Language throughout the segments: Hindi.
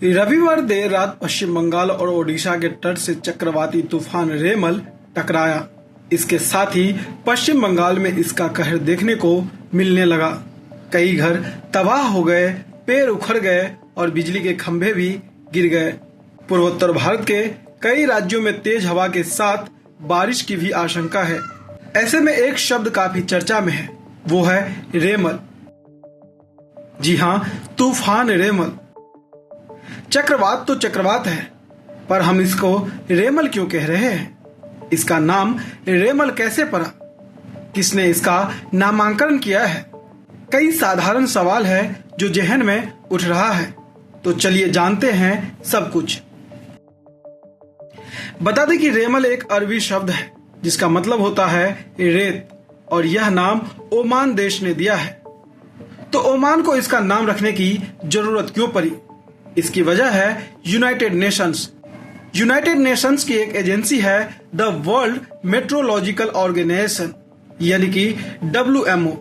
रविवार देर रात पश्चिम बंगाल और ओडिशा के तट से चक्रवाती तूफान रेमल टकराया। इसके साथ ही पश्चिम बंगाल में इसका कहर देखने को मिलने लगा। कई घर तबाह हो गए, पेड़ उखड़ गए और बिजली के खंभे भी गिर गए। पूर्वोत्तर भारत के कई राज्यों में तेज हवा के साथ बारिश की भी आशंका है। ऐसे में एक शब्द काफी चर्चा में है, वो है रेमल। जी हाँ, तूफान रेमल। चक्रवात तो चक्रवात है, पर हम इसको रेमल क्यों कह रहे हैं? इसका नाम रेमल कैसे पड़ा? किसने इसका नामांकन किया है? कई साधारण सवाल है जो जहन में उठ रहा है। तो चलिए जानते हैं सब कुछ। बता दें कि रेमल एक अरबी शब्द है जिसका मतलब होता है रेत, और यह नाम ओमान देश ने दिया है। तो ओमान को इसका नाम रखने की जरूरत क्यों पड़ी? इसकी वजह है यूनाइटेड नेशंस। यूनाइटेड नेशंस की एक एजेंसी है द वर्ल्ड मेट्रोलॉजिकल ऑर्गेनाइजेशन यानी कि WMO,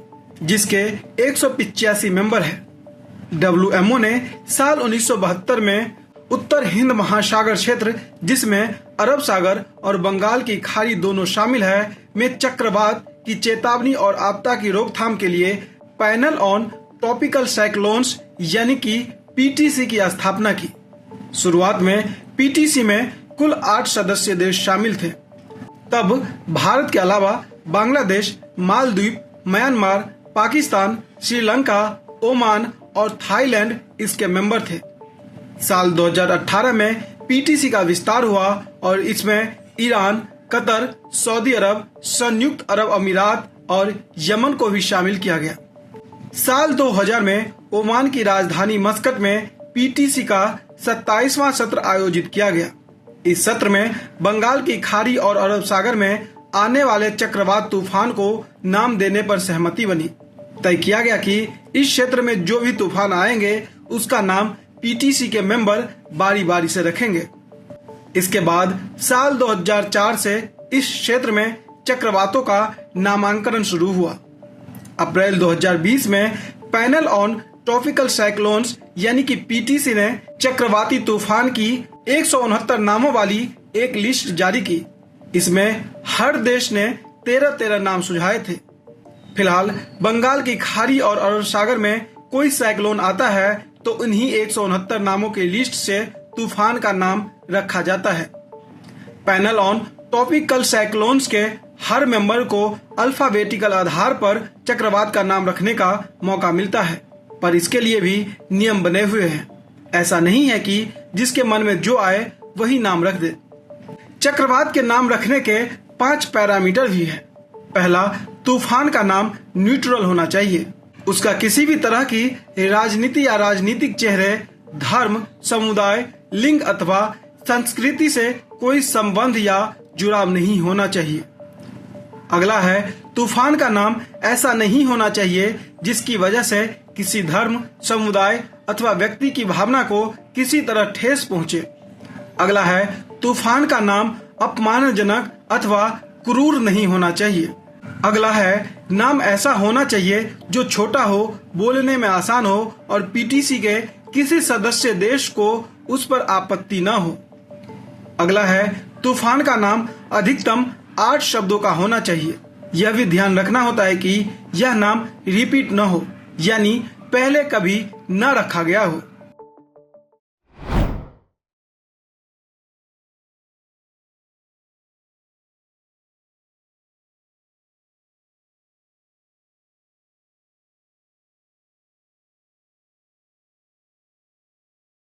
जिसके 185 मेंबर हैं। WMO ने साल 1972 में उत्तर हिंद महासागर क्षेत्र, जिसमें अरब सागर और बंगाल की खाड़ी दोनों शामिल है, में चक्रवात की चेतावनी और आपदा की रोकथाम के लिए पैनल ऑन ट्रॉपिकल साइक्लोन्स यानी कि PTC की स्थापना की। शुरुआत में PTC में कुल 8 सदस्य देश शामिल थे। तब भारत के अलावा बांग्लादेश, मालदीव, म्यांमार, पाकिस्तान, श्रीलंका, ओमान और थाईलैंड इसके मेंबर थे। साल 2018 में PTC का विस्तार हुआ और इसमें ईरान, कतर, सऊदी अरब, संयुक्त अरब अमीरात और यमन को भी शामिल किया गया। साल 2000 में ओमान की राजधानी मस्कट में PTC का 27वां सत्र आयोजित किया गया। इस सत्र में बंगाल की खाड़ी और अरब सागर में आने वाले चक्रवात तूफान को नाम देने पर सहमति बनी। तय किया गया कि इस क्षेत्र में जो भी तूफान आएंगे उसका नाम PTC के मेंबर बारी बारी से रखेंगे। इसके बाद साल 2004 से इस क्षेत्र में चक्रवातों का नामांकन शुरू हुआ। अप्रैल 2020 में पैनल ऑन ट्रॉपिकल साइक्लोन्स यानी कि PTC ने चक्रवाती तूफान की 169 नामों वाली एक लिस्ट जारी की। इसमें हर देश ने 13 नाम सुझाए थे। फिलहाल बंगाल की खाड़ी और अरब सागर में कोई साइक्लोन आता है तो उन्हीं 169 नामों की लिस्ट से तूफान का नाम रखा जाता है। पैनल ऑन ट्रॉपिकल साइक्लोन्स के हर मेंबर को अल्फाबेटिकल आधार पर चक्रवात का नाम रखने का मौका मिलता है, पर इसके लिए भी नियम बने हुए हैं। ऐसा नहीं है कि जिसके मन में जो आए वही नाम रख दे। चक्रवात के नाम रखने के 5 पैरामीटर भी है। पहला, तूफान का नाम न्यूट्रल होना चाहिए। उसका किसी भी तरह की राजनीति या राजनीतिक चेहरे, धर्म, समुदाय, लिंग अथवा संस्कृति से कोई संबंध या जुड़ाव नहीं होना चाहिए। अगला है, तूफान का नाम ऐसा नहीं होना चाहिए जिसकी वजह से किसी धर्म, समुदाय अथवा व्यक्ति की भावना को किसी तरह ठेस पहुंचे। अगला है, तूफान का नाम अपमानजनक अथवा क्रूर नहीं होना चाहिए। अगला है, नाम ऐसा होना चाहिए जो छोटा हो, बोलने में आसान हो और PTC के किसी सदस्य देश को उस पर आपत्ति न हो। अगला है, तूफान का नाम अधिकतम 8 शब्दों का होना चाहिए। यह भी ध्यान रखना होता है कि यह नाम रिपीट न हो, यानी पहले कभी न रखा गया हो।